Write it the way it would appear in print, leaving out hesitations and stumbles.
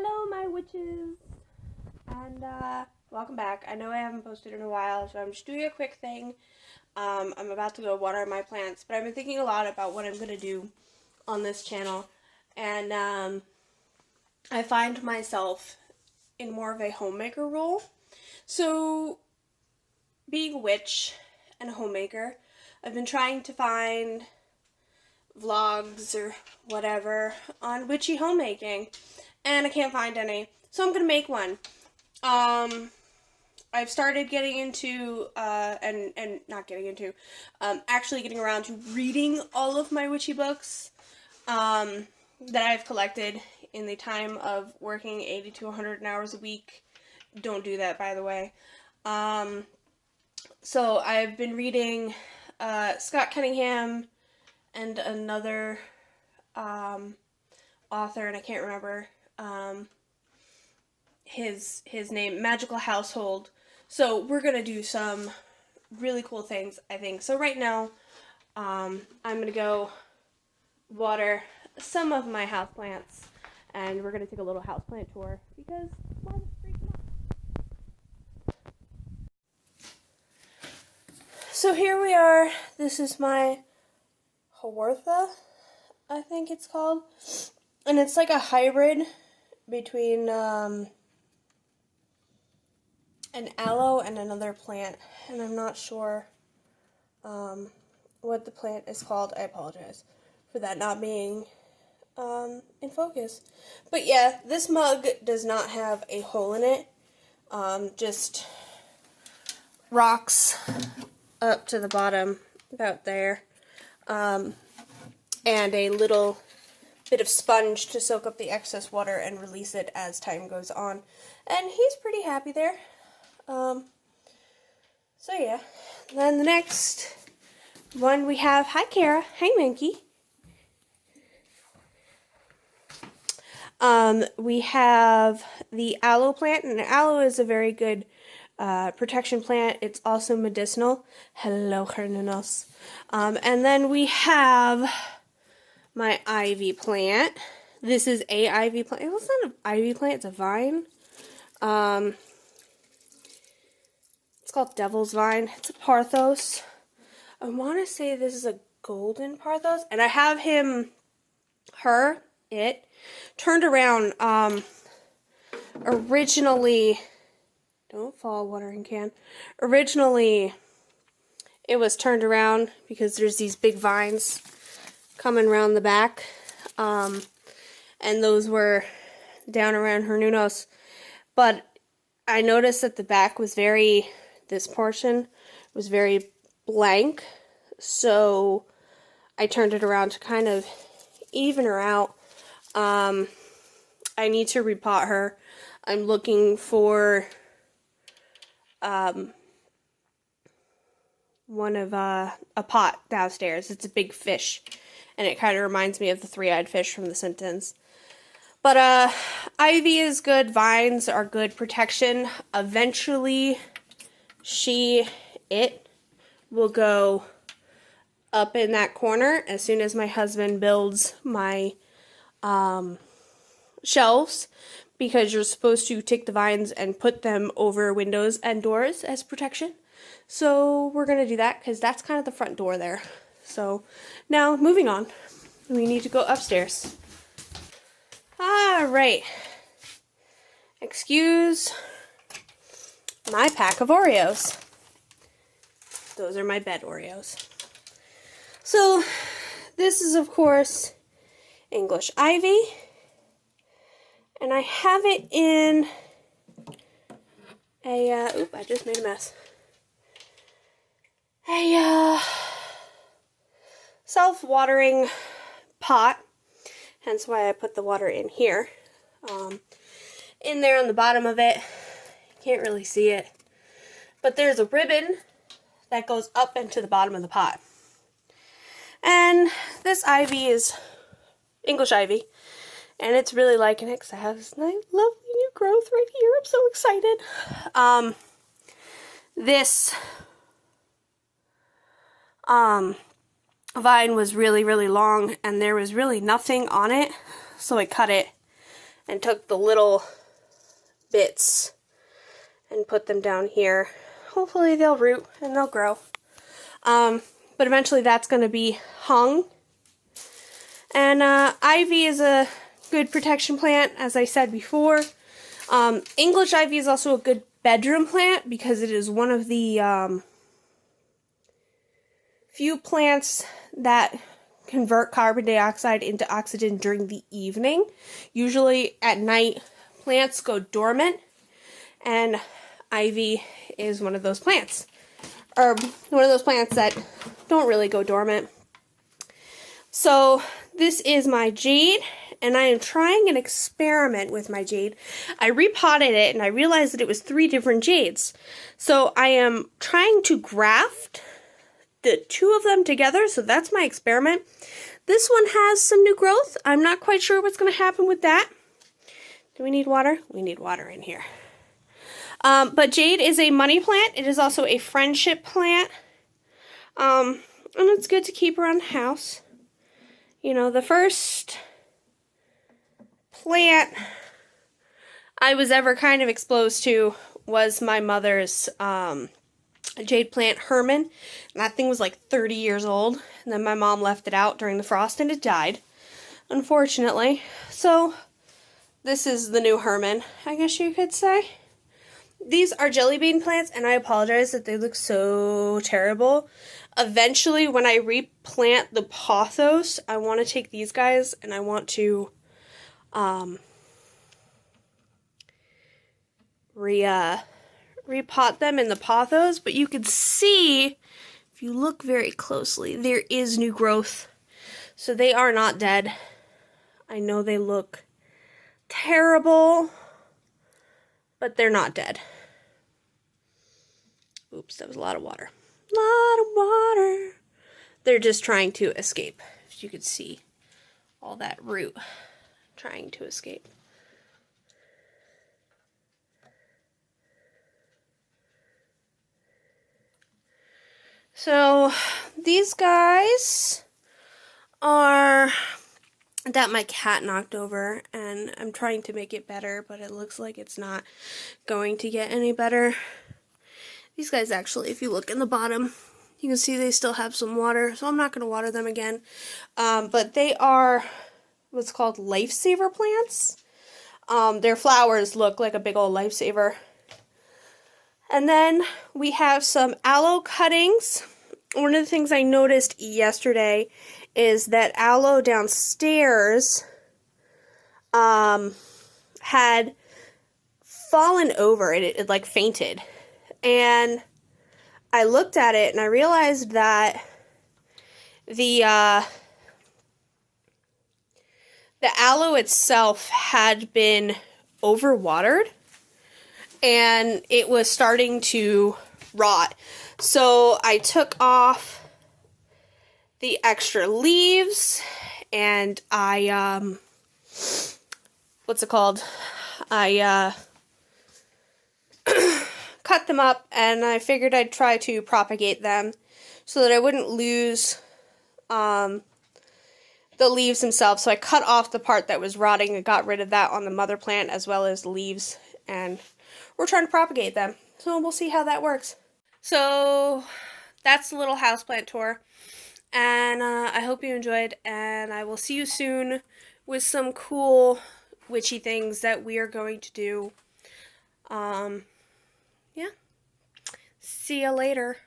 Hello, my witches, and welcome back. I know I haven't posted in a while, so I'm just doing a quick thing. I'm about to go water my plants, but I've been thinking a lot about what I'm gonna do on this channel, and I find myself in more of a homemaker role. So, being a witch and a homemaker, I've been trying to find vlogs or whatever on witchy homemaking, and I can't find any, so I'm gonna make one. I've started getting into and not getting into actually getting around to reading all of my witchy books that I've collected in the time of working 80 to 100 hours a week. Don't do that, by the way. So I've been reading Scott Cunningham and another author, and I can't remember his name, Magical Household. So we're gonna do some really cool things, I think. So right now, I'm gonna go water some of my houseplants, and we're gonna take a little houseplant tour because why the freak not? So here we are. This is my Hawortha, I think it's called, and it's like a hybrid between an aloe and another plant, and I'm not sure what the plant is called. I apologize for that not being in focus. But yeah, this mug does not have a hole in it, just rocks up to the bottom about there, and a little bit of sponge to soak up the excess water and release it as time goes on. And he's pretty happy there. So yeah. Then the next one we have, hi Kara, hi Minky. We have the aloe plant, and aloe is a very good protection plant. It's also medicinal. Hello, Hernanos. And then we have my ivy plant. This is a ivy plant. It was not an ivy plant, it's a vine. It's called Devil's Vine. It's a Parthos. I want to say this is a golden Parthos, and I have it turned around. Originally, don't fall, watering can. Originally, it was turned around because there's these big vines coming around the back, and those were down around her nunos. But I noticed that the back was this portion was very blank, so I turned it around to kind of even her out. I need to repot her. I'm looking for one of a pot downstairs. It's a big fish, and it kind of reminds me of the three-eyed fish from The Simpsons. But ivy is good. Vines are good protection. Eventually, it will go up in that corner as soon as my husband builds my shelves, because you're supposed to take the vines and put them over windows and doors as protection. So we're going to do that because that's kind of the front door there. So now, moving on, we need to go upstairs. Alright. Excuse my pack of Oreos. Those are my bed Oreos. So, this is, of course, English ivy. And I have it in a, oop, I just made a mess. A self-watering pot. Hence why I put the water in here. In there on the bottom of it, you can't really see it, but there's a ribbon that goes up into the bottom of the pot. And this ivy is English ivy, and it's really liking it because I have this nice, lovely new growth right here. I'm so excited. This vine was really, really long, and there was really nothing on it, so I cut it and took the little bits and put them down here. Hopefully they'll root and they'll grow. But eventually that's going to be hung. And ivy is a good protection plant, as I said before. English ivy is also a good bedroom plant because it is one of the few plants that convert carbon dioxide into oxygen during the evening. Usually at night, plants go dormant, and ivy is one of those plants. Or one of those plants that don't really go dormant. So this is my jade, and I am trying an experiment with my jade. I repotted it, and I realized that it was 3 different jades. So I am trying to graft the 2 of them together, so that's my experiment. This one has some new growth. I'm not quite sure what's going to happen with that. Do we need water? We need water in here. But jade is a money plant. It is also a friendship plant. And it's good to keep around the house. You know, the first plant I was ever kind of exposed to was my mother's jade plant, Herman. And that thing was like 30 years old. And then my mom left it out during the frost and it died, unfortunately. So this is the new Herman, I guess you could say. These are jelly bean plants, and I apologize that they look so terrible. Eventually, when I replant the pothos, I want to take these guys and I want to repot them in the pothos. But you can see, if you look very closely, there is new growth. So they are not dead. I know they look terrible, but they're not dead. Oops, that was a lot of water. A lot of water. They're just trying to escape. As you could see, all that root trying to escape. So these guys are that my cat knocked over, and I'm trying to make it better, but it looks like it's not going to get any better. These guys actually, if you look in the bottom, you can see they still have some water, so I'm not going to water them again. But they are what's called lifesaver plants. Their flowers look like a big old lifesaver. And then we have some aloe cuttings. One of the things I noticed yesterday is that aloe downstairs had fallen over. It like fainted. And I looked at it and I realized that the aloe itself had been overwatered and it was starting to rot. So I took off the extra leaves and I what's it called? I cut them up, and I figured I'd try to propagate them so that I wouldn't lose the leaves themselves. So I cut off the part that was rotting and got rid of that on the mother plant as well as the leaves, and we're trying to propagate them. So we'll see how that works. So that's the little houseplant tour, and I hope you enjoyed, and I will see you soon with some cool witchy things that we are going to do. Yeah. See you later.